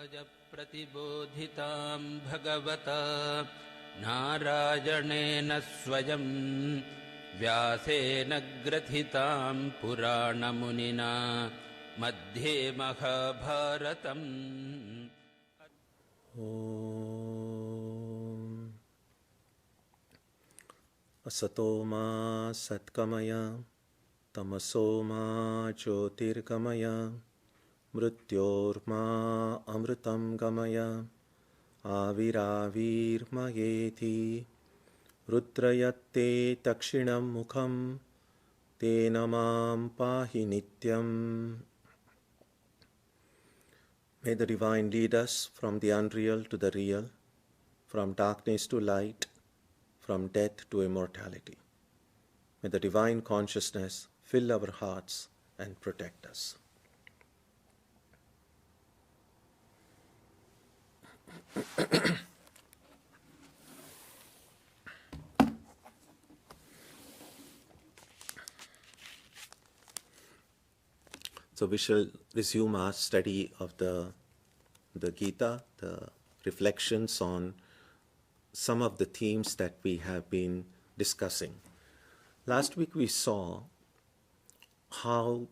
प्रतिबोधितां भगवता नारायणेन स्वयं व्यासेन ग्रथितां पुराणमुनिना मध्ये महाभारतम्। असतो मा सत्कमया तमसो मा ज्योतिर्गमया मृत्योर्मा अमृतं गमय आविराविर्मयेति रुद्रयत्ते दक्षिणं मुखं तेन मां पाहि नित्यम्. May the divine lead us from the unreal to the real, from darkness to light, from death to immortality. May the divine consciousness fill our hearts and protect us. So we shall resume our study of the Gita, the reflections on some of the themes that we have been discussing. Last week we saw how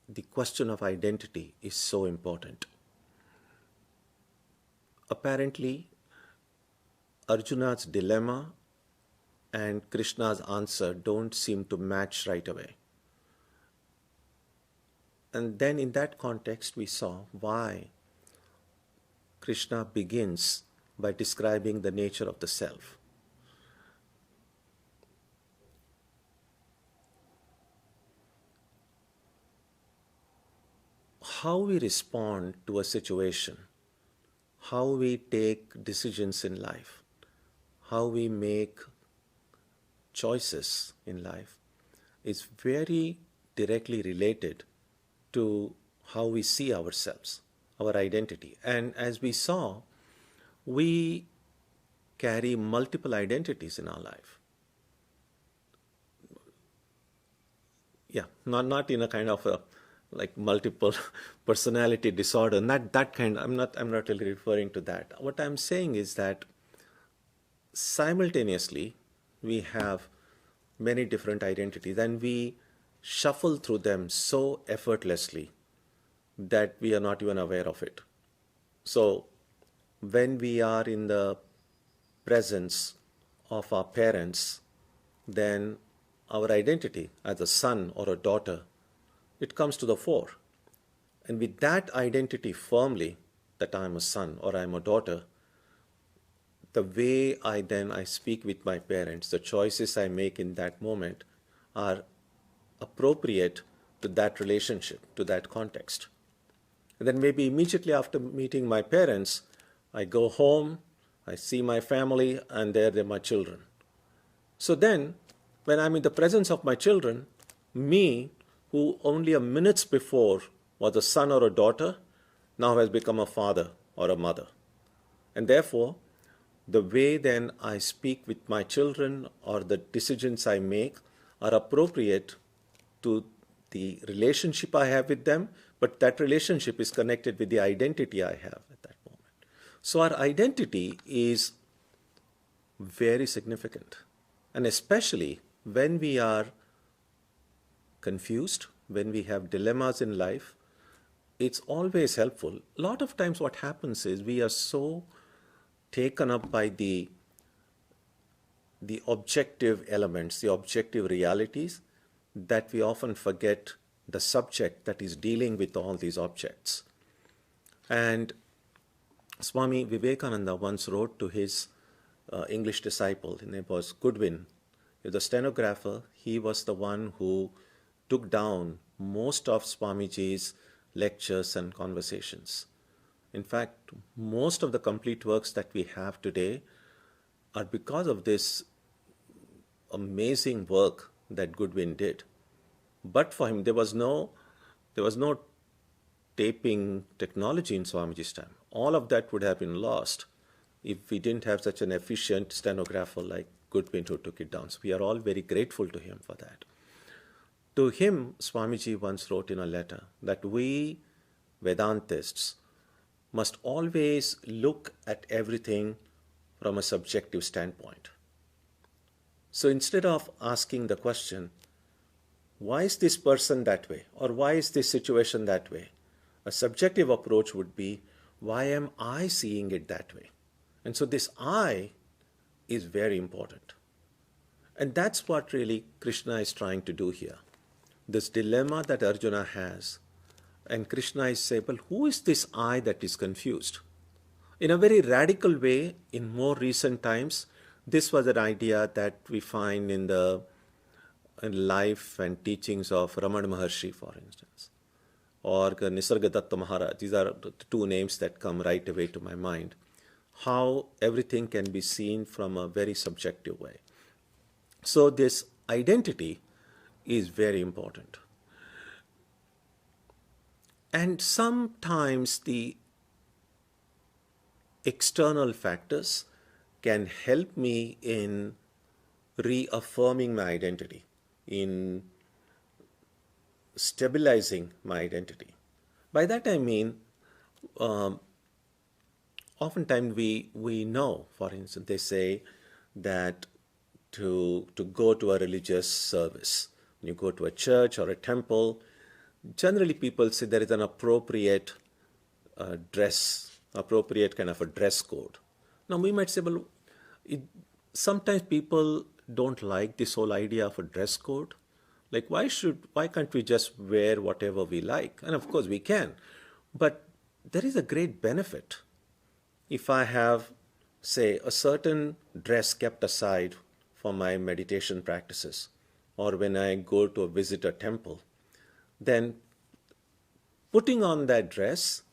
the question of identity is so important. Apparently, Arjuna's dilemma and Krishna's answer don't seem to match right away. And then in that context, we saw why Krishna begins by describing the nature of the self. How we respond to a situation, how we take decisions in life, how we make choices in life is very directly related to how we see ourselves, our identity. And as we saw, we carry multiple identities in our life. Yeah, not in a kind of a like multiple personality disorder, not that kind. I'm not really referring to that. What I'm saying is that simultaneously we have many different identities and we shuffle through them so effortlessly that we are not even aware of it. So when we are in the presence of our parents, then our identity as a son or a daughter, it comes to the fore. And with that identity firmly, that I am a son or I am a daughter, the way I speak with my parents, the choices I make in that moment are appropriate to that relationship, to that context. And then maybe immediately after meeting my parents, I go home, I see my family, and there they're my children. So then, when I'm in the presence of my children, me, who only a minutes before was a son or a daughter, now has become a father or a mother. And therefore, the way then I speak with my children or the decisions I make are appropriate to the relationship I have with them, but that relationship is connected with the identity I have at that moment. So our identity is very significant. And especially when we are confused, when we have dilemmas in life, it's always helpful. A lot of times what happens is we are so taken up by the objective elements, the objective realities, that we often forget the subject that is dealing with all these objects. And Swami Vivekananda once wrote to his English disciple, his name was Goodwin. He was a stenographer. He was the one who took down most of Swamiji's lectures and conversations. In fact, most of the complete works that we have today are because of this amazing work that Goodwin did. But for him, there was no taping technology in Swamiji's time. All of that would have been lost if we didn't have such an efficient stenographer like Goodwin who took it down. So we are all very grateful to him for that. To him, Swamiji once wrote in a letter that we Vedantists must always look at everything from a subjective standpoint. So instead of asking the question, why is this person that way? Or why is this situation that way? A subjective approach would be, why am I seeing it that way? And so this I is very important. And that's what really Krishna is trying to do here. This dilemma that Arjuna has, and Krishna is saying, well, who is this I that is confused? In a very radical way, in more recent times, this was an idea that we find in the life and teachings of Ramana Maharshi, for instance, or Nisargadatta Maharaj. These are the two names that come right away to my mind. How everything can be seen from a very subjective way. So this identity is very important. And sometimes the external factors can help me in reaffirming my identity, in stabilizing my identity. By that I mean, oftentimes we know, for instance, they say that to go to a religious service, when you go to a church or a temple, generally people say there is an appropriate appropriate kind of a dress code. Now we might say, well, sometimes people don't like this whole idea of a dress code. Like why can't we just wear whatever we like? And of course we can. But there is a great benefit if I have, say, a certain dress kept aside for my meditation practices, or when I go to visit a temple, then putting on that dress,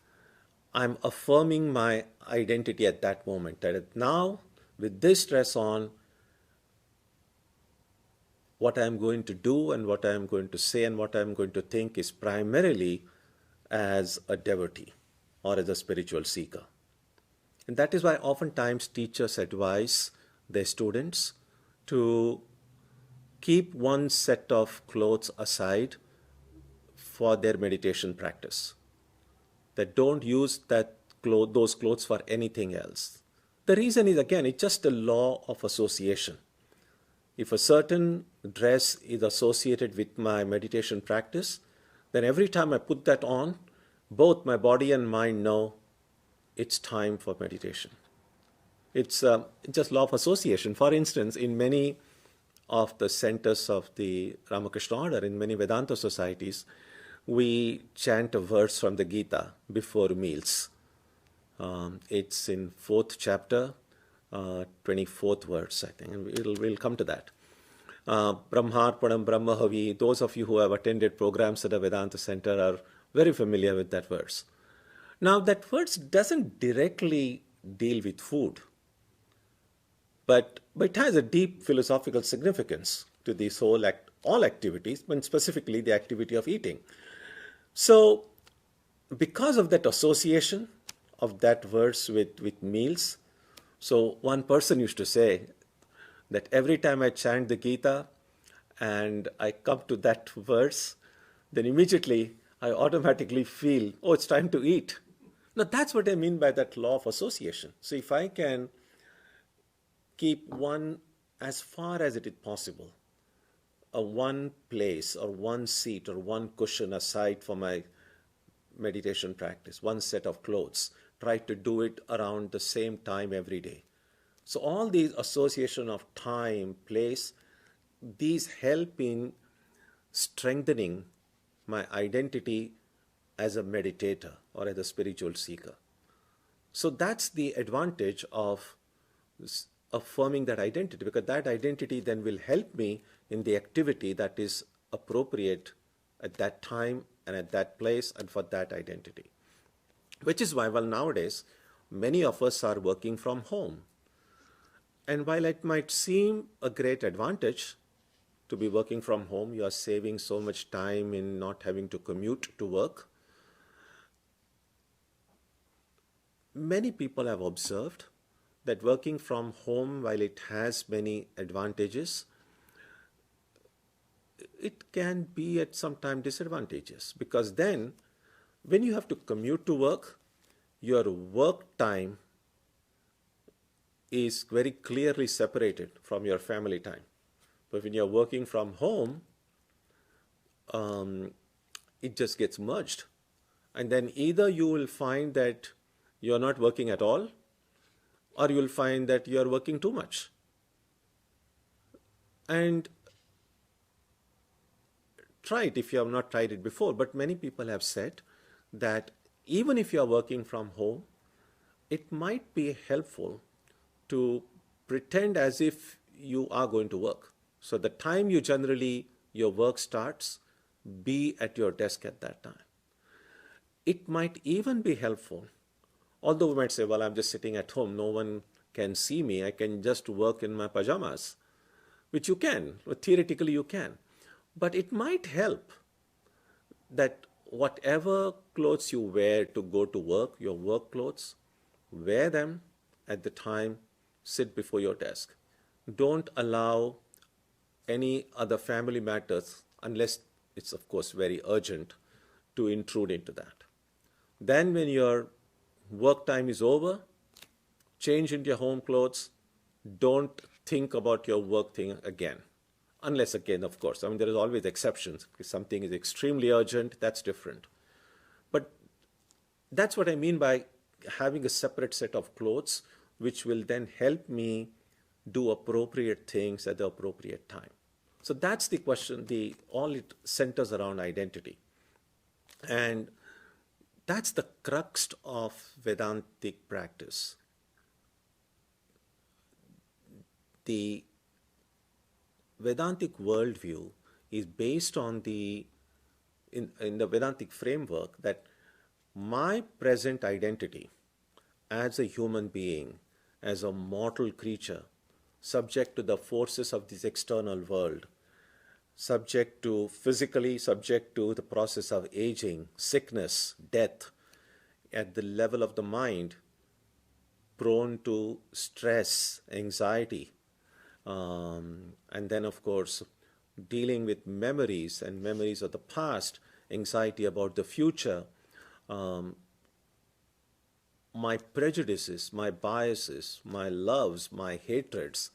I'm affirming my identity at that moment. That now, with this dress on, what I'm going to do and what I'm going to say and what I'm going to think is primarily as a devotee or as a spiritual seeker. And that is why oftentimes teachers advise their students to keep one set of clothes aside for their meditation practice. That don't use those clothes for anything else. The reason is, again, it's just a law of association. If a certain dress is associated with my meditation practice, then every time I put that on, both my body and mind know it's time for meditation. It's just law of association. For instance, in many of the centers of the Ramakrishna order, in many Vedanta societies, we chant a verse from the Gita before meals. It's in 4th chapter, 24th verse, I think, and we'll come to that. Brahmarpanam Brahmahavi, those of you who have attended programs at the Vedanta Center are very familiar with that verse. Now, that verse doesn't directly deal with food, but it has a deep philosophical significance to this whole all activities, but specifically the activity of eating. So, because of that association of that verse with meals, so one person used to say that every time I chant the Gita and I come to that verse, then immediately I automatically feel, oh, it's time to eat. Now, that's what I mean by that law of association. So if I can keep one, as far as it is possible, a one place or one seat or one cushion aside for my meditation practice, one set of clothes, try to do it around the same time every day. So all these association of time, place, these help in strengthening my identity as a meditator or as a spiritual seeker. So that's the advantage of affirming that identity, because that identity then will help me in the activity that is appropriate at that time and at that place and for that identity. Which is why, well, nowadays, many of us are working from home. And while it might seem a great advantage to be working from home, you are saving so much time in not having to commute to work. Many people have observed that working from home, while it has many advantages, it can be at some time disadvantageous, because then When you have to commute to work, your work time is very clearly separated from your family time. But when you're working from home, it just gets merged. And then either you will find that you're not working at all, or you will find that you're working too much. And try it if you have not tried it before. But many people have said that even if you are working from home, it might be helpful to pretend as if you are going to work. So the time your work starts, be at your desk at that time. It might even be helpful, although we might say, well, I'm just sitting at home, no one can see me, I can just work in my pajamas, which you can, theoretically you can. But it might help that whatever clothes you wear to go to work, your work clothes, wear them at the time, sit before your desk. Don't allow any other family matters, unless it's of course very urgent, to intrude into that. Then when your work time is over, change into your home clothes, don't think about your work thing again. Unless again, of course, I mean, there is always exceptions. If something is extremely urgent, that's different. But that's what I mean by having a separate set of clothes, which will then help me do appropriate things at the appropriate time. So that's the question. All it centers around identity. And that's the crux of Vedantic practice. The Vedantic worldview is based on in the Vedantic framework, that my present identity as a human being, as a mortal creature, subject to the forces of this external world, subject to the process of aging, sickness, death, at the level of the mind, prone to stress, anxiety, and then of course dealing with memories and memories of the past, anxiety about the future, my prejudices, my biases, my loves, my hatreds,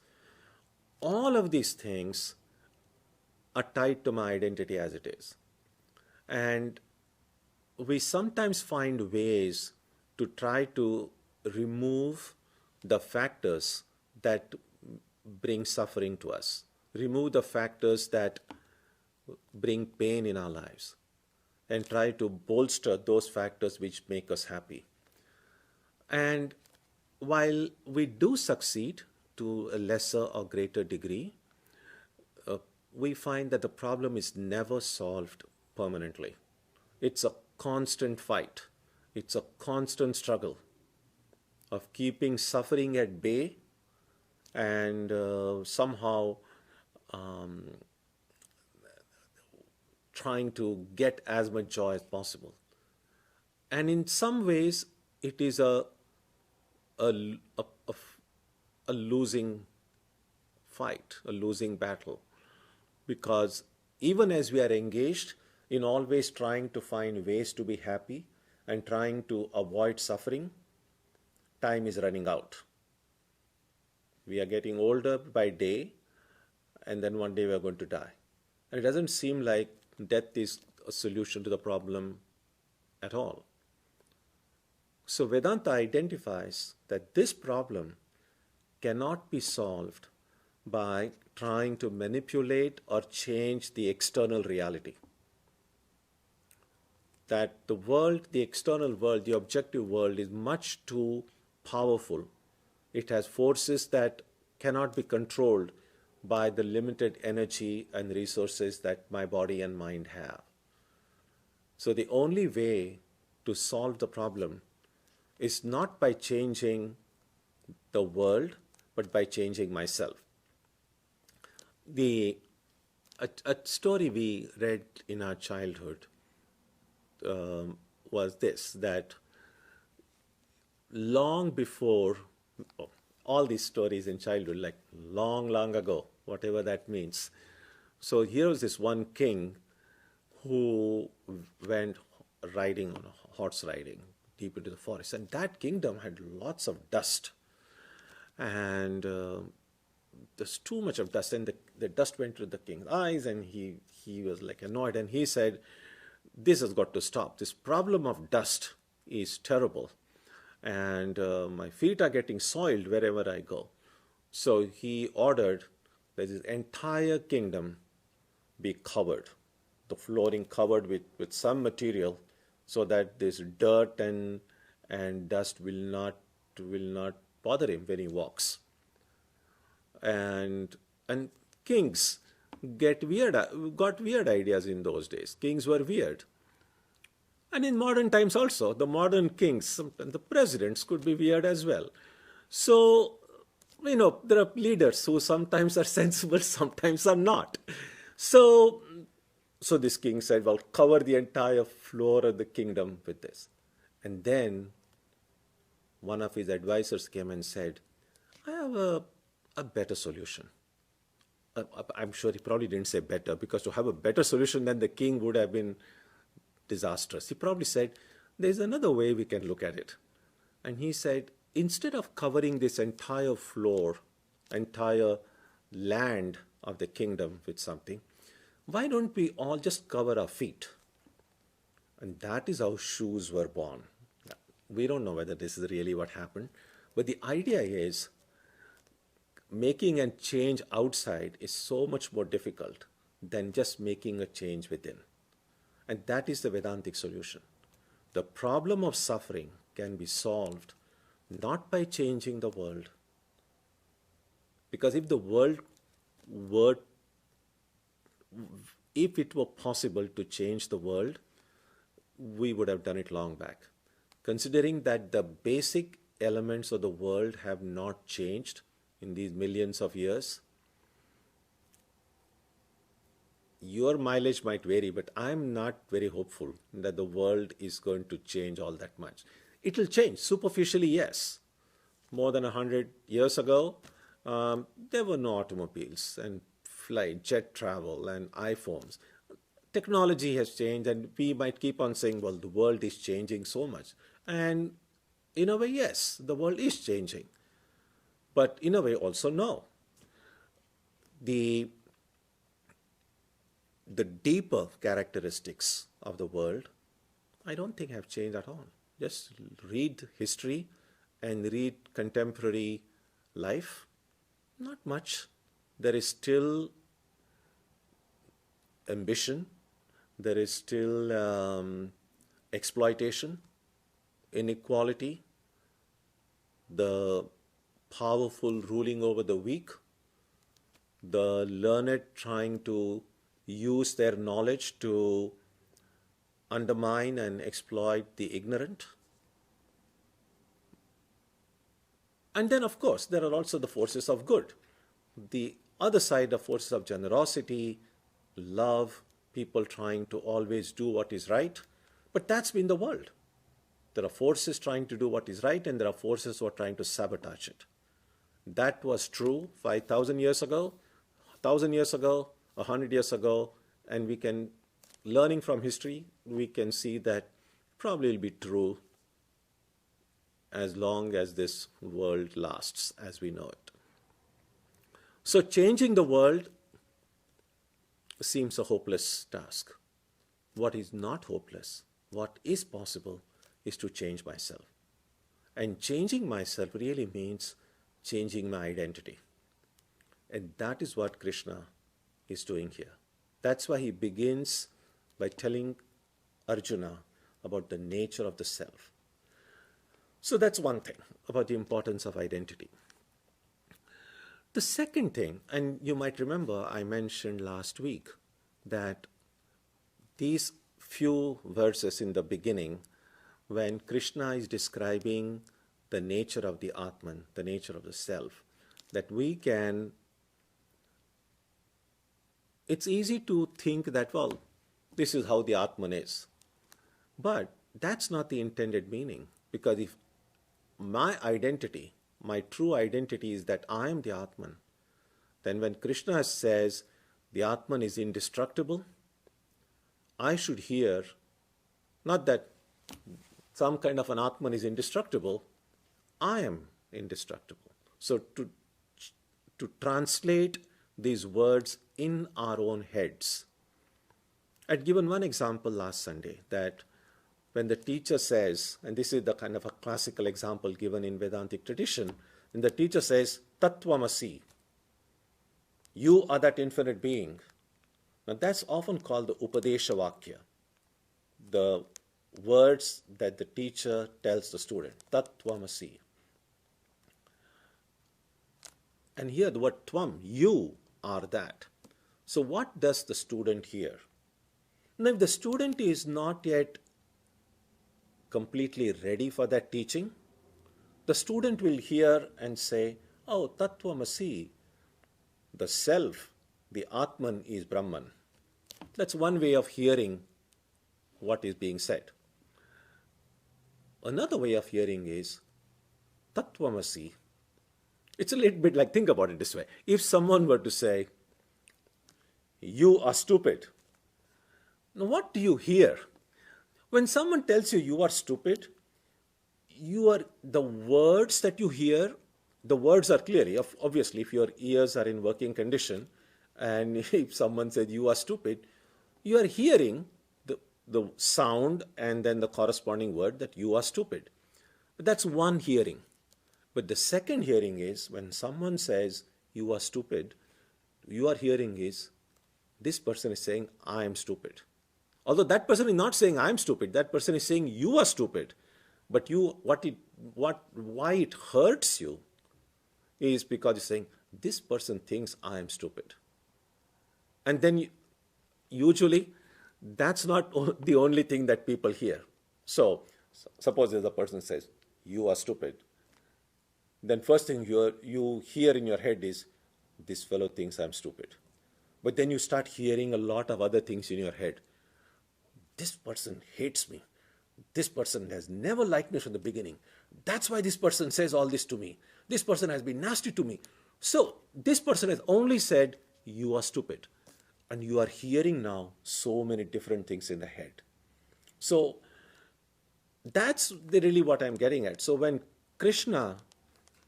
all of these things are tied to my identity as it is. And we sometimes find ways to try to remove the factors that bring suffering to us, remove the factors that bring pain in our lives, and try to bolster those factors which make us happy. And while we do succeed to a lesser or greater degree, we find that the problem is never solved permanently. It's a constant fight. It's a constant struggle of keeping suffering at bay and somehow trying to get as much joy as possible. And in some ways, it is a losing fight, a losing battle. Because even as we are engaged in always trying to find ways to be happy and trying to avoid suffering, time is running out. We are getting older by day, and then one day we are going to die. And it doesn't seem like death is a solution to the problem at all. So Vedanta identifies that this problem cannot be solved by trying to manipulate or change the external reality. That the world, the external world, the objective world is much too powerful. It has forces that cannot be controlled by the limited energy and resources that my body and mind have. So the only way to solve the problem is not by changing the world, but by changing myself. A story we read in our childhood was this, that long before, all these stories in childhood, like long, long ago, whatever that means. So here was this one king who went riding on a horse riding deep into the forest, and that kingdom had lots of dust, and there's too much of dust, and the dust went to the king's eyes, and he was like annoyed, and he said, "This has got to stop. This problem of dust is terrible, and my feet are getting soiled wherever I go." So he ordered that his entire kingdom be covered, the flooring covered with some material, so that this dirt and dust will not bother him when he walks. And kings got weird ideas in those days. Kings were weird. And in modern times also, the modern kings, the presidents could be weird as well. So, there are leaders who sometimes are sensible, sometimes are not. So this king said, well, cover the entire floor of the kingdom with this. And then one of his advisors came and said, I have a better solution. I'm sure he probably didn't say better, because to have a better solution than the king would have been disastrous. He probably said, there's another way we can look at it. And he said, instead of covering this entire floor, entire land of the kingdom with something, why don't we all just cover our feet? And that is how shoes were born. We don't know whether this is really what happened, but the idea is making a change outside is so much more difficult than just making a change within. And that is the Vedantic solution. The problem of suffering can be solved not by changing the world. Because if it were possible to change the world, we would have done it long back. Considering that the basic elements of the world have not changed in these millions of years, your mileage might vary, but I'm not very hopeful that the world is going to change all that much. It will change superficially, yes. More than 100 years ago, there were no automobiles and jet travel and iPhones. Technology has changed, and we might keep on saying, well, the world is changing so much. And in a way, yes, the world is changing. But in a way also, no. The deeper characteristics of the world, I don't think have changed at all. Just read history and read contemporary life. Not much. There is still ambition. There is still exploitation, inequality, the powerful ruling over the weak, the learned trying to use their knowledge to undermine and exploit the ignorant. And then, of course, there are also the forces of good. The other side of forces of generosity, love, people trying to always do what is right. But that's been the world. There are forces trying to do what is right, and there are forces who are trying to sabotage it. That was true 5,000 years ago, 1,000 years ago, 100 years ago, and learning from history, we can see that probably will be true as long as this world lasts as we know it. So changing the world seems a hopeless task. What is not hopeless, what is possible, is to change myself. And changing myself really means changing my identity. And that is what Krishna is doing here. That's why he begins by telling Arjuna about the nature of the self. So that's one thing about the importance of identity. The second thing, and you might remember I mentioned last week that these few verses in the beginning, when Krishna is describing the nature of the Atman, the nature of the self, that it's easy to think that, well, this is how the Atman is. But that's not the intended meaning, because if my identity, my true identity is that I am the Atman, then when Krishna says the Atman is indestructible, I should hear Not that some kind of an Atman is indestructible. I am indestructible. So to translate these words in our own heads. I'd given one example last Sunday that when the teacher says, and this is the kind of a classical example given in Vedantic tradition, when the teacher says, Tattvamasi, you are that infinite being. Now that's often called the Upadesha Vakya, the words that the teacher tells the student, Tattvamasi. And here the word Tvam, you are that. So what does the student hear? Now if the student is not yet completely ready for that teaching, the student will hear and say, oh, Tattvamasi, the self, the Atman is Brahman. That's one way of hearing what is being said. Another way of hearing is Tattvamasi. It's a little bit like, think about it this way. If someone were to say, you are stupid, now what do you hear? When someone tells you you are stupid, the words that you hear, the words are clear. Obviously, if your ears are in working condition, and if someone said you are stupid, you are hearing the sound and then the corresponding word that you are stupid. But that's one hearing. But the second hearing is when someone says you are stupid, you are hearing is this person is saying I am stupid. Although that person is not saying I am stupid, that person is saying you are stupid. But why it hurts you is because it's saying this person thinks I am stupid. And then usually that's not the only thing that people hear. So suppose there's a person says you are stupid. Then first thing you hear in your head is this fellow thinks I'm stupid. But then you start hearing a lot of other things in your head. This person hates me. This person has never liked me from the beginning. That's why this person says all this to me. This person has been nasty to me. So this person has only said, you are stupid. And you are hearing now so many different things in the head. So that's really what I'm getting at. So when Krishna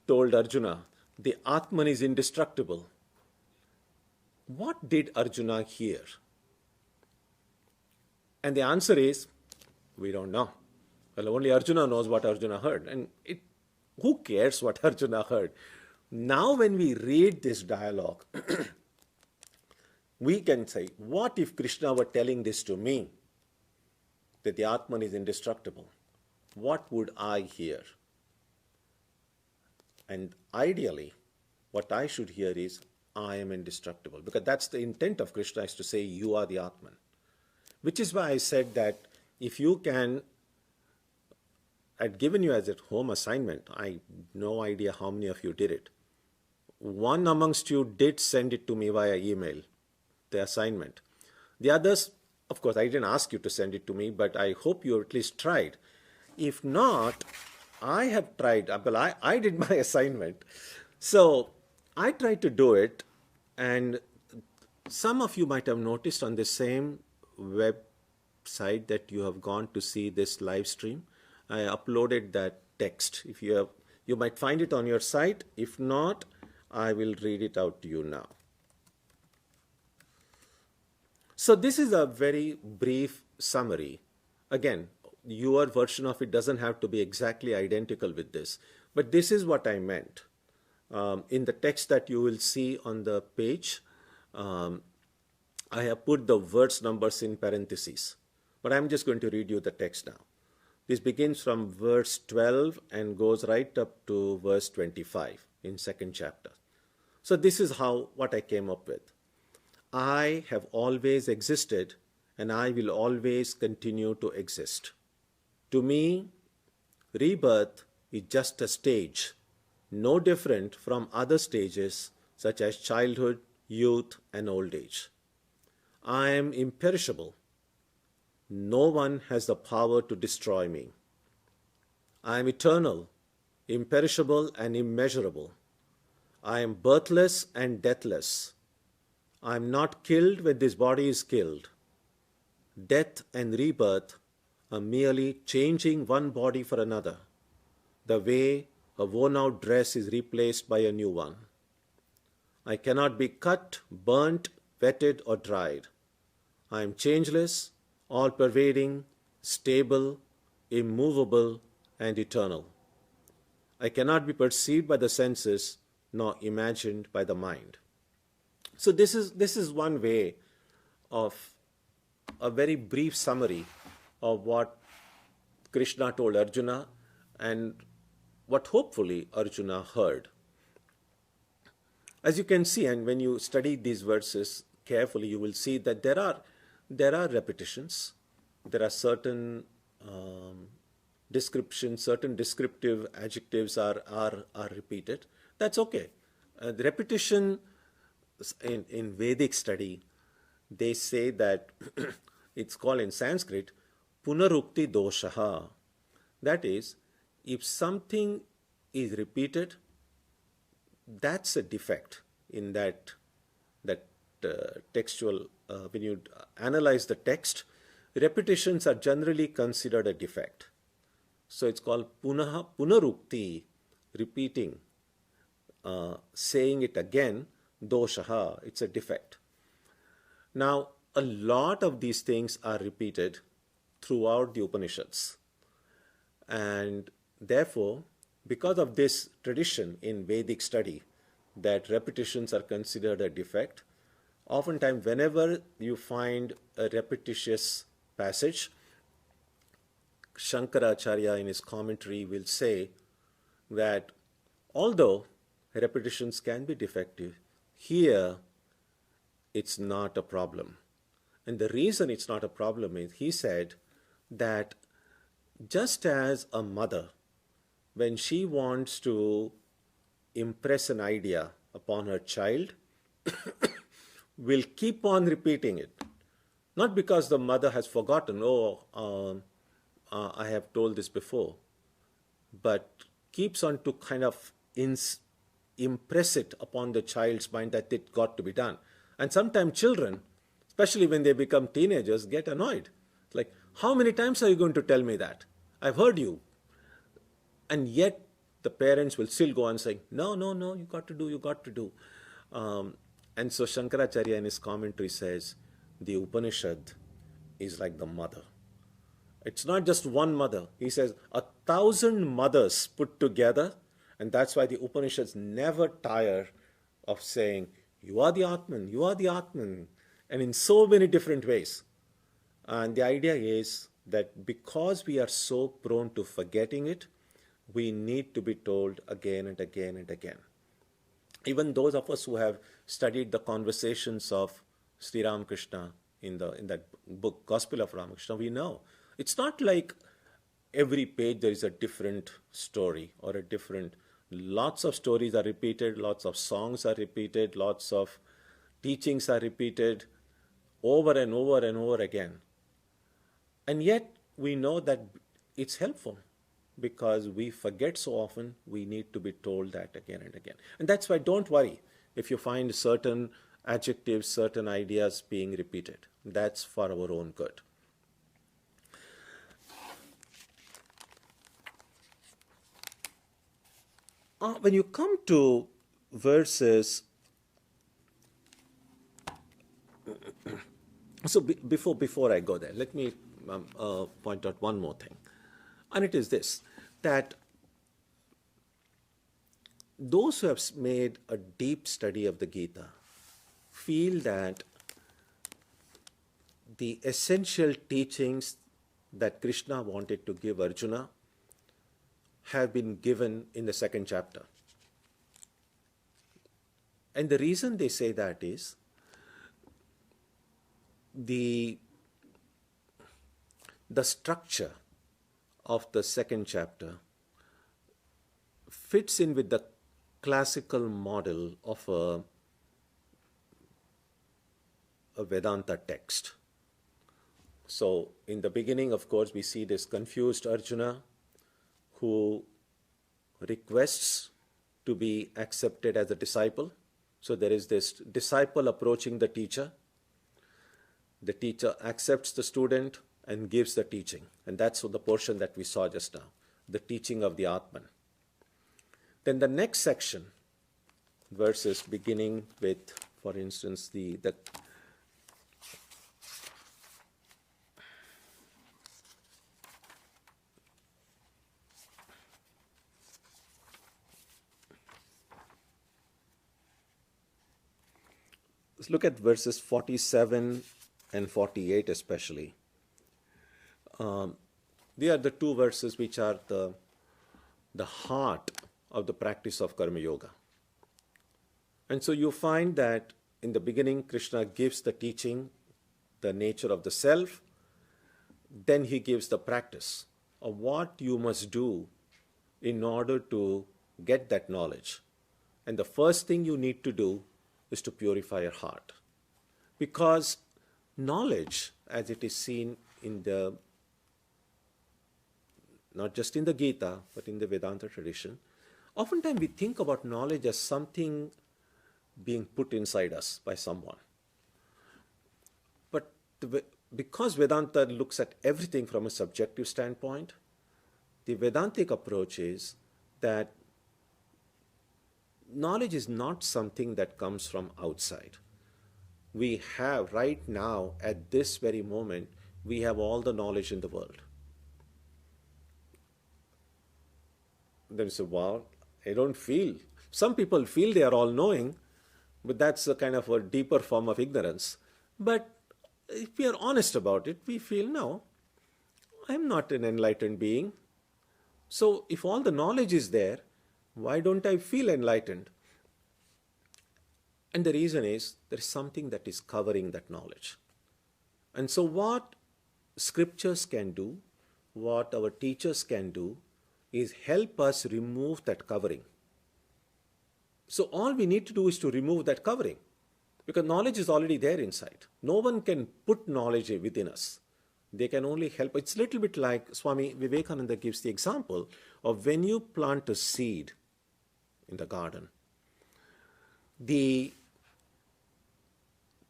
told Arjuna, the Atman is indestructible, what did Arjuna hear? And the answer is, we don't know. Well, only Arjuna knows what Arjuna heard. And who cares what Arjuna heard? Now when we read this dialogue, we can say, what if Krishna were telling this to me, that the Atman is indestructible? What would I hear? And ideally, what I should hear is, I am indestructible. Because that's the intent of Krishna, is to say, you are the Atman. Which is why I said that if you can, I'd given you as a home assignment, I have no idea how many of you did it. One amongst you did send it to me via email, the assignment. The others, of course, I didn't ask you to send it to me, but I hope you at least tried. If not, I have tried. Well, I did my assignment. So I tried to do it, and some of you might have noticed on the same website that you have gone to see this live stream, I uploaded that text. If you might find it on your site. If not, I will read it out to you now. So this is a very brief summary. Again, your version of it doesn't have to be exactly identical with this, but this is what I meant. In the text that you will see on the page, I have put the verse numbers in parentheses, but I'm just going to read you the text now. This begins from verse 12 and goes right up to verse 25 in second chapter. So this is what I came up with. I have always existed and I will always continue to exist. To me, rebirth is just a stage, no different from other stages such as childhood, youth, and old age. I am imperishable. No one has the power to destroy me. I am eternal, imperishable, and immeasurable. I am birthless and deathless. I am not killed when this body is killed. Death and rebirth merely changing one body for another, the way a worn-out dress is replaced by a new one. I cannot be cut, burnt, wetted, or dried. I am changeless, all-pervading, stable, immovable, and eternal. I cannot be perceived by the senses nor imagined by the mind. So this is one way of a very brief summary of what Krishna told Arjuna and what hopefully Arjuna heard. As you can see, and when you study these verses carefully, you will see that there are repetitions, there are certain descriptions, certain descriptive adjectives are repeated. That's okay. The repetition in Vedic study, they say that it's called in Sanskrit punarukti doshaha. That is, if something is repeated, that's a defect in that textual. When you analyze the text, repetitions are generally considered a defect. So it's called punarukti, repeating, saying it again, doshaha, it's a defect. Now, a lot of these things are repeated throughout the Upanishads. And therefore, because of this tradition in Vedic study that repetitions are considered a defect, oftentimes whenever you find a repetitious passage, Shankaracharya in his commentary will say that although repetitions can be defective, here it's not a problem. And the reason it's not a problem is, he said that just as a mother, when she wants to impress an idea upon her child, will keep on repeating it. Not because the mother has forgotten, I have told this before, but keeps on to kind of impress it upon the child's mind that it got to be done. And sometimes children, especially when they become teenagers, get annoyed. It's like, how many times are you going to tell me that? I've heard you. And yet the parents will still go on saying, no, you got to do. And so Shankaracharya in his commentary says, the Upanishad is like the mother. It's not just one mother. He says 1,000 mothers put together, and that's why the Upanishads never tire of saying, you are the Atman, you are the Atman, and in so many different ways. And the idea is that because we are so prone to forgetting it, we need to be told again and again and again. Even those of us who have studied the conversations of Sri Ramakrishna in that book, Gospel of Ramakrishna, we know it's not like every page there is a different story or a different. Lots of stories are repeated, lots of songs are repeated, lots of teachings are repeated over and over and over again. And yet we know that it's helpful because we forget so often. We need to be told that again and again. And that's why don't worry if you find certain adjectives, certain ideas being repeated. That's for our own good. When you come to verses, so before I go there, let me point out one more thing, and it is this, that those who have made a deep study of the Gita feel that the essential teachings that Krishna wanted to give Arjuna have been given in the second chapter. And the reason they say that is the structure of the second chapter fits in with the classical model of a Vedanta text. So in the beginning, of course, we see this confused Arjuna who requests to be accepted as a disciple. So there is this disciple approaching the teacher. The teacher accepts the student and gives the teaching. And that's the portion that we saw just now, the teaching of the Atman. Then the next section, verses beginning with, for instance, let's look at verses 47 and 48 especially. They are the two verses which are the heart of the practice of Karma Yoga. And so you find that in the beginning, Krishna gives the teaching, the nature of the self. Then he gives the practice of what you must do in order to get that knowledge. And the first thing you need to do is to purify your heart. Because knowledge, as it is seen in not just in the Gita, but in the Vedanta tradition, oftentimes we think about knowledge as something being put inside us by someone. But because Vedanta looks at everything from a subjective standpoint, the Vedantic approach is that knowledge is not something that comes from outside. We have right now, at this very moment, we have all the knowledge in the world. Then you say, well, I don't feel. Some people feel they are all knowing, but that's a kind of a deeper form of ignorance. But if we are honest about it, we feel, no, I'm not an enlightened being. So if all the knowledge is there, why don't I feel enlightened? And the reason is there is something that is covering that knowledge. And so what scriptures can do, what our teachers can do, is help us remove that covering. So all we need to do is to remove that covering, because knowledge is already there inside. No one can put knowledge within us. They can only help. It's a little bit like Swami Vivekananda gives the example of when you plant a seed in the garden. The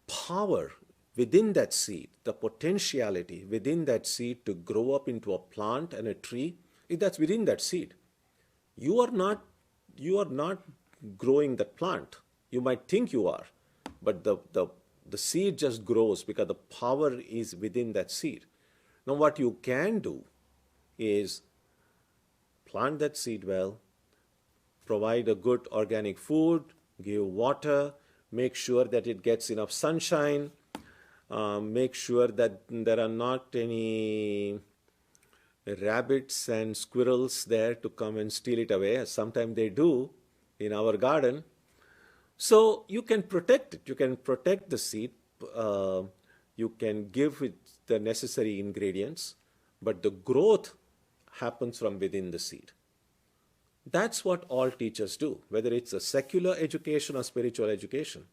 power within that seed, the potentiality within that seed to grow up into a plant and a tree, that's within that seed. You are not growing that plant. You might think you are, but the seed just grows because the power is within that seed. Now what you can do is plant that seed well, provide a good organic food, give water, make sure that it gets enough sunshine, make sure that there are not any rabbits and squirrels there to come and steal it away, as sometimes they do in our garden. So you can protect it. You can protect the seed. You can give it the necessary ingredients, but the growth happens from within the seed. That's what all teachers do, whether it's a secular education or spiritual education,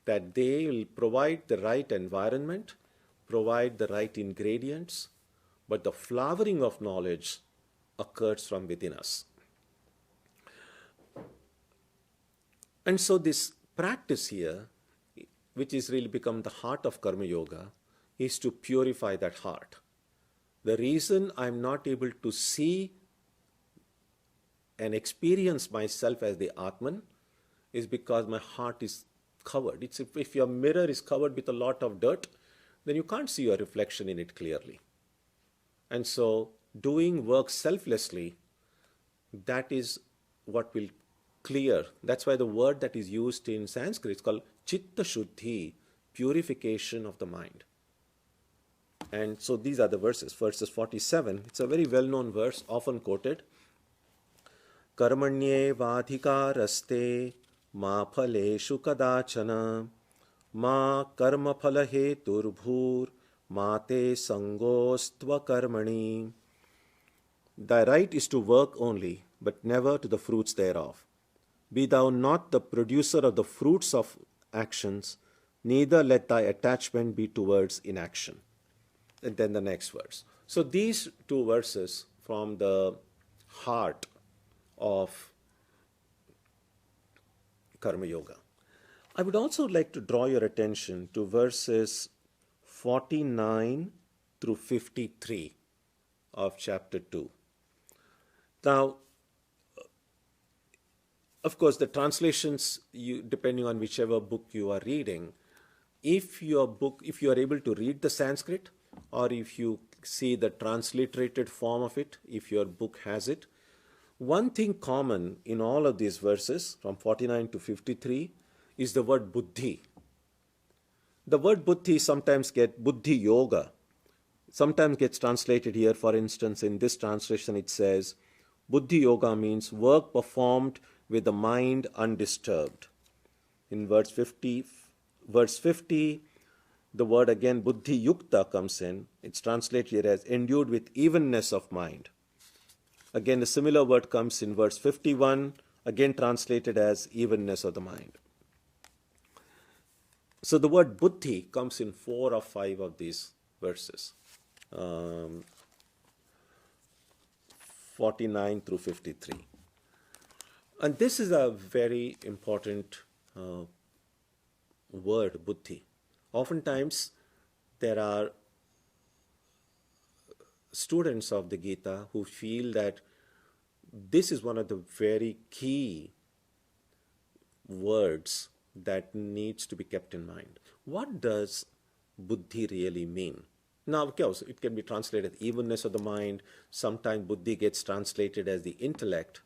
that they will provide the right environment, provide the right ingredients, but the flowering of knowledge occurs from within us. And so this practice here, which is really become the heart of Karma Yoga, is to purify that heart. The reason I'm not able to see and experience myself as the Atman is because my heart is covered. It's if your mirror is covered with a lot of dirt, then you can't see your reflection in it clearly. And so doing work selflessly, that is what will clear. That's why the word that is used in Sanskrit is called Chitta Shuddhi, purification of the mind. And so these are the verses. Verses 47, it's a very well-known verse, often quoted. Karmanye vadhikaraste ma phaleshu kadachana ma karma phalahe turbhur ma te sangostva karmani. Thy right is to work only, but never to the fruits thereof. Be thou not the producer of the fruits of actions, neither let thy attachment be towards inaction. And then the next verse. So these two verses from the heart of Karma Yoga. I would also like to draw your attention to verses 49 through 53 of chapter 2. Now, of course, the translations, depending on whichever book you are reading, if you are able to read the Sanskrit, or if you see the transliterated form of it, if your book has it, one thing common in all of these verses, from 49 to 53, is the word buddhi. The word buddhi buddhi yoga, sometimes gets translated here. For instance, in this translation it says, buddhi yoga means work performed with the mind undisturbed. In verse 50, the word again buddhi yukta comes in. It's translated here as endued with evenness of mind. Again, a similar word comes in verse 51, again translated as evenness of the mind. So the word buddhi comes in 4 or 5 of these verses, 49 through 53. And this is a very important word, buddhi. Oftentimes, there are students of the Gita who feel that this is one of the very key words that needs to be kept in mind. What does buddhi really mean? Now, of course, it can be translated evenness of the mind. Sometimes buddhi gets translated as the intellect.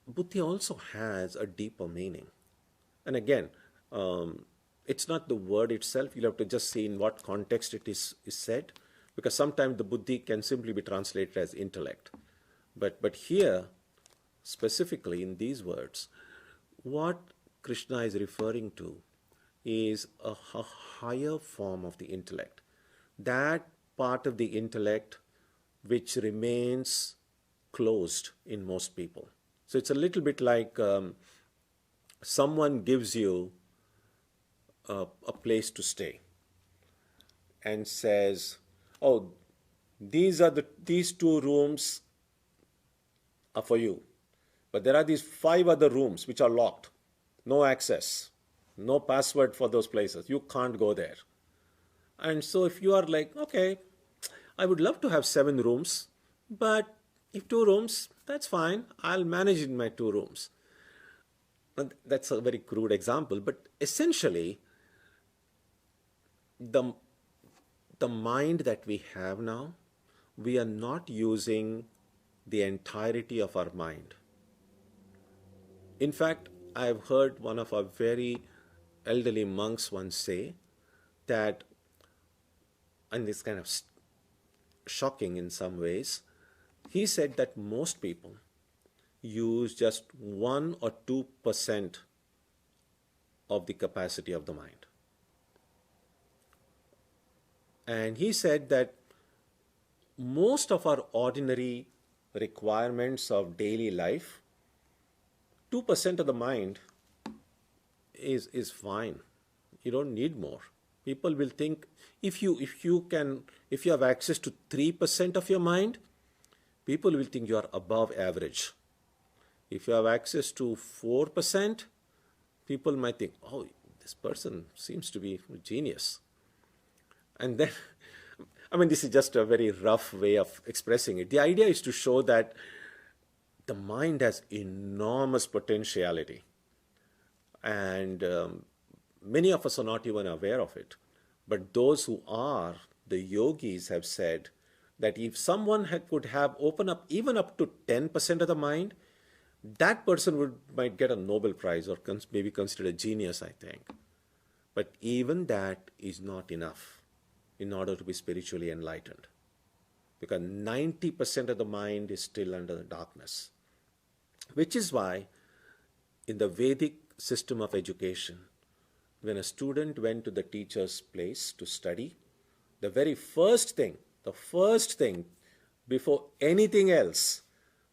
Buddhi also has a deeper meaning. And again, it's not the word itself. You'll have to just see in what context it is said, because sometimes the buddhi can simply be translated as intellect. But here, specifically in these words, what Krishna is referring to is a higher form of the intellect. That part of the intellect which remains closed in most people. So it's a little bit like someone gives you a place to stay and says, oh, these 2 rooms are for you, but there are these 5 other rooms which are locked, no access, no password for those places, you can't go there. And so if you are like, okay, I would love to have 7 rooms, but if 2 rooms, that's fine, I'll manage in my 2 rooms. And that's a very crude example, but essentially the mind that we have now, we are not using the entirety of our mind. In fact, I've heard one of our very elderly monks once say that, and it's kind of shocking in some ways, he said that most people use just 1 or 2% of the capacity of the mind. And he said that most of our ordinary requirements of daily life, 2% of the mind is fine. You don't need more. People will think if you have access to 3% of your mind, people will think you are above average. If you have access to 4%, people might think, oh, this person seems to be a genius. And then, I mean, this is just a very rough way of expressing it. The idea is to show that the mind has enormous potentiality. And many of us are not even aware of it. But those who are, the yogis have said that if someone could have open up even up to 10% of the mind, that person might get a Nobel Prize or maybe considered a genius, I think. But even that is not enough in order to be spiritually enlightened, because 90% of the mind is still under the darkness. Which is why in the Vedic system of education, when a student went to the teacher's place to study, the very first thing, before anything else,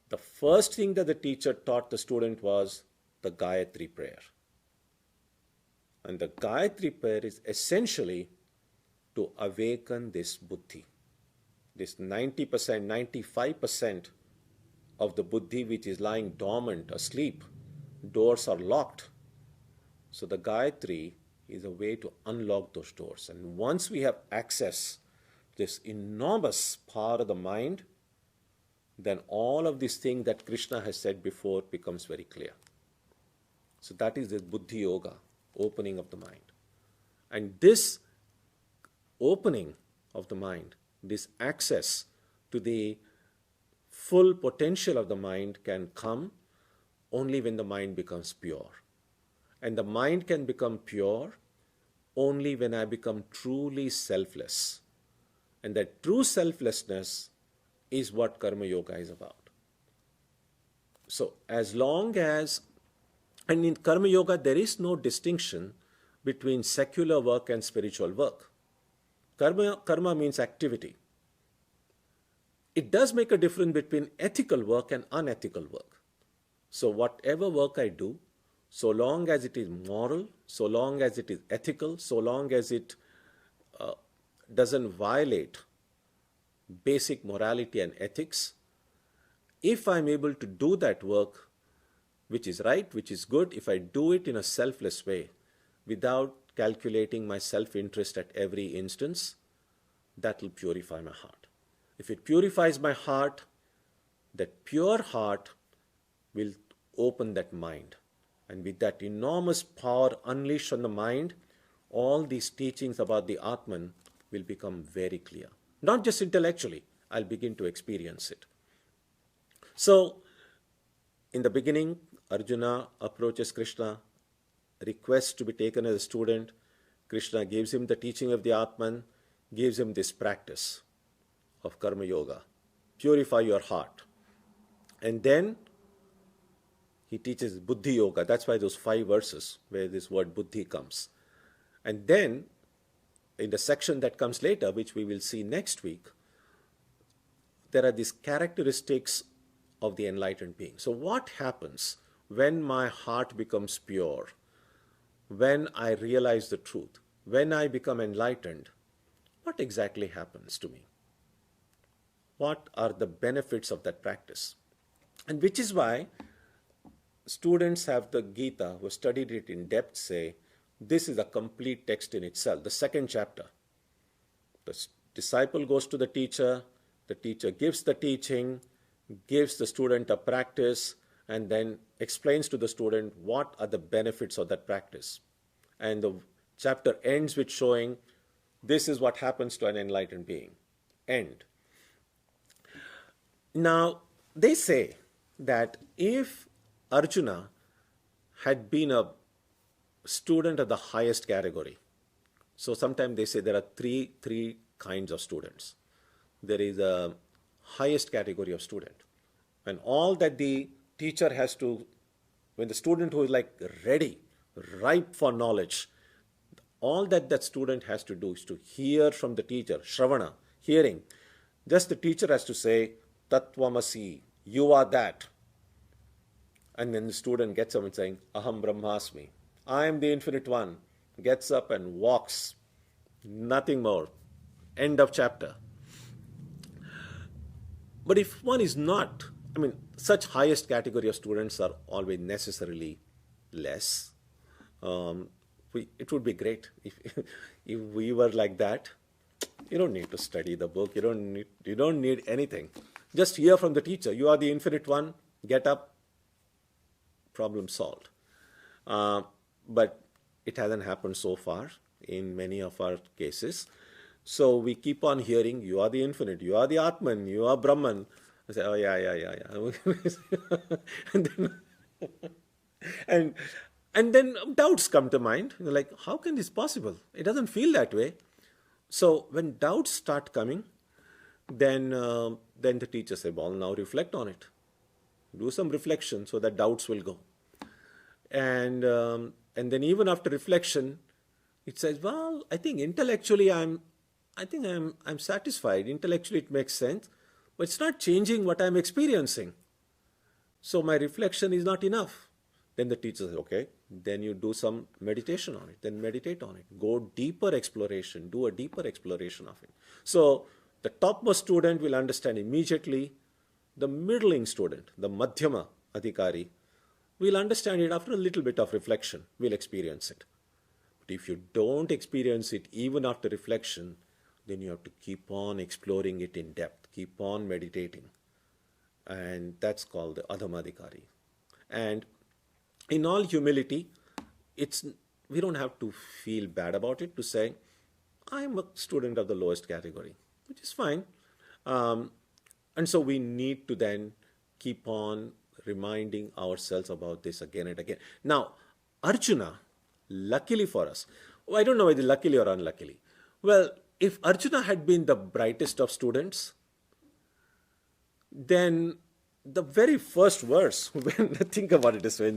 the first thing that the teacher taught the student was the Gayatri prayer. And the Gayatri prayer is essentially to awaken this buddhi, this 90%, 95% of the buddhi which is lying dormant, asleep. Doors are locked. So the Gayatri is a way to unlock those doors. And once we have access to this enormous power of the mind, then all of these things that Krishna has said before becomes very clear. So that is the Buddhi Yoga, opening of the mind. And this opening of the mind, this access to the full potential of the mind can come only when the mind becomes pure. And the mind can become pure only when I become truly selfless. And that true selflessness is what Karma Yoga is about. So as long as, and in Karma Yoga there is no distinction between secular work and spiritual work. Karma means activity. It does make a difference between ethical work and unethical work. So whatever work I do, so long as it is moral, so long as it is ethical, so long as it doesn't violate basic morality and ethics, if I'm able to do that work, which is right, which is good, if I do it in a selfless way, without calculating my self-interest at every instance, that will purify my heart. If it purifies my heart, that pure heart will open that mind. And with that enormous power unleashed on the mind, all these teachings about the Atman will become very clear. Not just intellectually, I'll begin to experience it. So, in the beginning, Arjuna approaches Krishna, requests to be taken as a student. Krishna gives him the teaching of the Atman, gives him this practice of Karma Yoga. Purify your heart. And then he teaches Buddhi Yoga. That's why those 5 verses where this word Buddhi comes. And then, in the section that comes later, which we will see next week, there are these characteristics of the enlightened being. So what happens when my heart becomes pure? When I realize the truth? When I become enlightened? What exactly happens to me? What are the benefits of that practice? And which is why students have the Gita, who studied it in depth, say, this is a complete text in itself, the 2nd chapter. The disciple goes to the teacher gives the teaching, gives the student a practice, and then explains to the student what are the benefits of that practice. And the chapter ends with showing this is what happens to an enlightened being. End. Now, they say that if Arjuna had been a student of the highest category, so sometimes they say there are three kinds of students. There is a highest category of student, and all that the teacher has to, when the student who is like ready, ripe for knowledge, all that student has to do is to hear from the teacher, Shravana, hearing. Just the teacher has to say, Tattvamasi, you are that. And then the student gets up and saying, Aham Brahmasmi, I am the Infinite One. Gets up and walks. Nothing more. End of chapter. But if one is not, such highest category of students are always necessarily less. It would be great if we were like that. You don't need to study the book. You don't need anything. Just hear from the teacher. You are the Infinite One. Get up. Problem solved. But it hasn't happened so far in many of our cases. So we keep on hearing, you are the Infinite, you are the Atman, you are Brahman. I say, oh yeah. and then doubts come to mind. You're like, how can this possible? It doesn't feel that way. So when doubts start coming, then the teacher says, well, now reflect on it. Do some reflection so that doubts will go. And then even after reflection, it says, well, I think intellectually I'm satisfied. Intellectually it makes sense, but it's not changing what I'm experiencing. So my reflection is not enough. Then the teacher says, okay, then you do some meditation on it. Then meditate on it. Go deeper exploration. Do a deeper exploration of it. So the topmost student will understand immediately. The middling student, the Madhyama Adhikari, We'll understand it after a little bit of reflection. We'll experience it. But if you don't experience it even after reflection, then you have to keep on exploring it in depth, keep on meditating. And that's called the Adhamadikari. And in all humility, it's we don't have to feel bad about it to say, I'm a student of the lowest category, which is fine. And so we need to then keep on reminding ourselves about this again and again. Now, Arjuna, luckily for us, I don't know whether luckily or unluckily. Well, if Arjuna had been the brightest of students, then the very first verse, when think about it this way,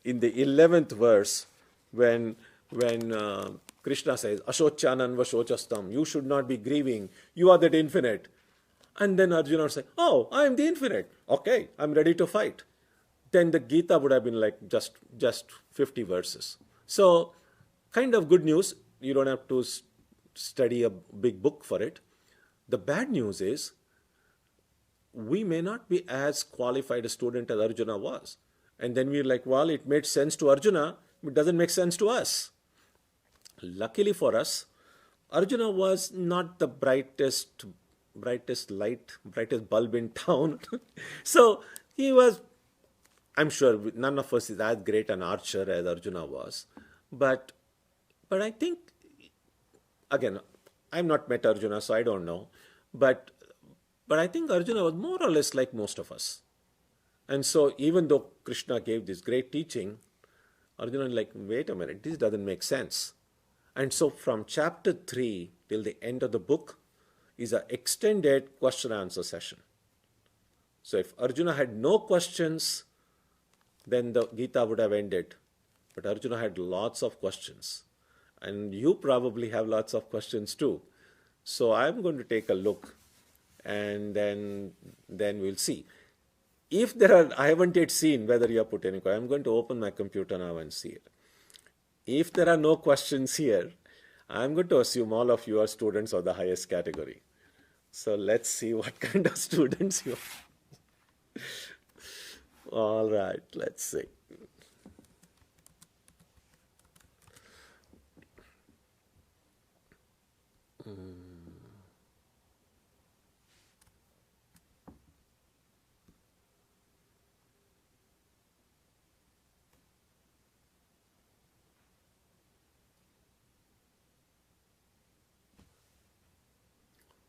in the 11th verse, when Krishna says, Ashochanan Vashochastam, you should not be grieving, you are that infinite. And then Arjuna would say, oh, I am the infinite. Okay, I'm ready to fight. Then the Gita would have been like just 50 verses. So, kind of good news. You don't have to study a big book for it. The bad news is, we may not be as qualified a student as Arjuna was. And then we're like, well, it made sense to Arjuna, but it doesn't make sense to us. Luckily for us, Arjuna was not the brightest bulb in town. So he was, I'm sure none of us is as great an archer as Arjuna was. But I think, again, I've not met Arjuna, so I don't know. But I think Arjuna was more or less like most of us. And so even though Krishna gave this great teaching, Arjuna was like, wait a minute, this doesn't make sense. And so from chapter 3 till the end of the book is an extended question-answer session. So if Arjuna had no questions, then the Gita would have ended. But Arjuna had lots of questions. And you probably have lots of questions too. So I'm going to take a look and then we'll see. If there are, I haven't yet seen whether you have put any questions. I'm going to open my computer now and see it. If there are no questions here, I'm going to assume all of you are students of the highest category. So let's see what kind of students you are. All right, let's see.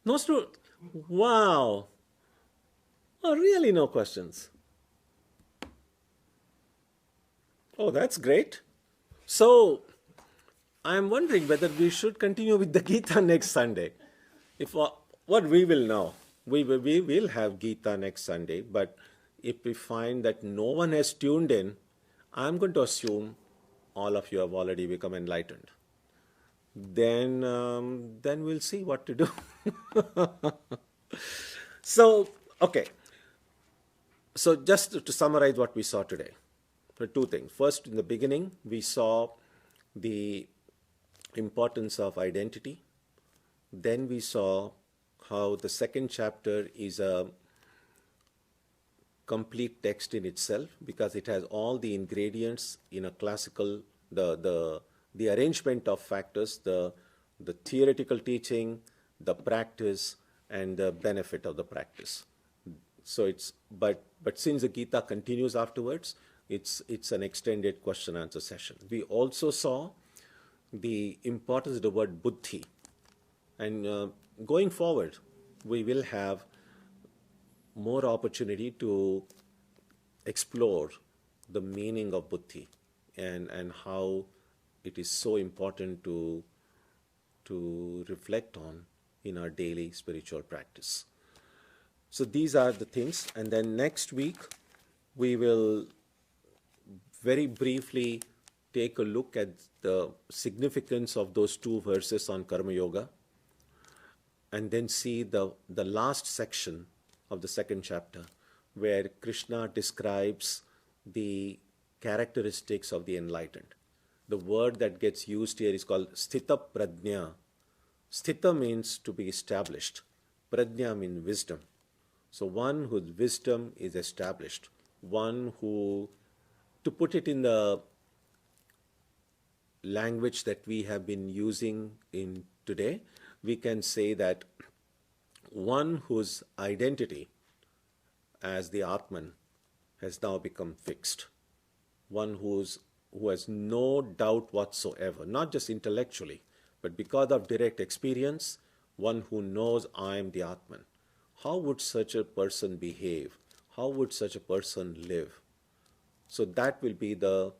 No student. Wow. Oh, really no questions. Oh, that's great. So, I'm wondering whether we should continue with the Gita next Sunday. If what we will know, we will have Gita next Sunday, but if we find that no one has tuned in, I'm going to assume all of you have already become enlightened. Then we'll see what to do. So, okay. So just to summarize what we saw today, there are two things. First, in the beginning, we saw the importance of identity. Then we saw how the second chapter is a complete text in itself because it has all the ingredients in a classical, the arrangement of factors, the theoretical teaching, the practice, and the benefit of the practice. So it's but since the Gita continues afterwards, it's an extended question-answer session. We also saw the importance of the word buddhi, and going forward, we will have more opportunity to explore the meaning of buddhi and how it is so important to reflect on in our daily spiritual practice. So these are the things, and then next week we will very briefly take a look at the significance of those two verses on Karma Yoga, and then see the last section of the second chapter where Krishna describes the characteristics of the enlightened. The word that gets used here is called sthita prajna. Sthita means to be established. Prajna means wisdom. So one whose wisdom is established, one who to put it in the language that we have been using in today, we can say that one whose identity as the Atman has now become fixed, one who has no doubt whatsoever, not just intellectually, but because of direct experience, one who knows I am the Atman. How would such a person behave? How would such a person live? So that will be the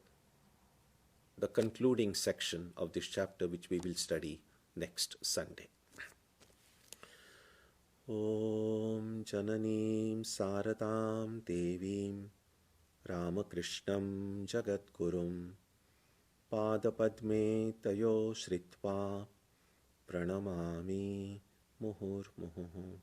concluding section of this chapter, which we will study next Sunday. Om Jananim Saratam Devim Ramakrishnam Jagadgurum Padapadme Tayo Shritva Pranamami Muhur Muhuhu.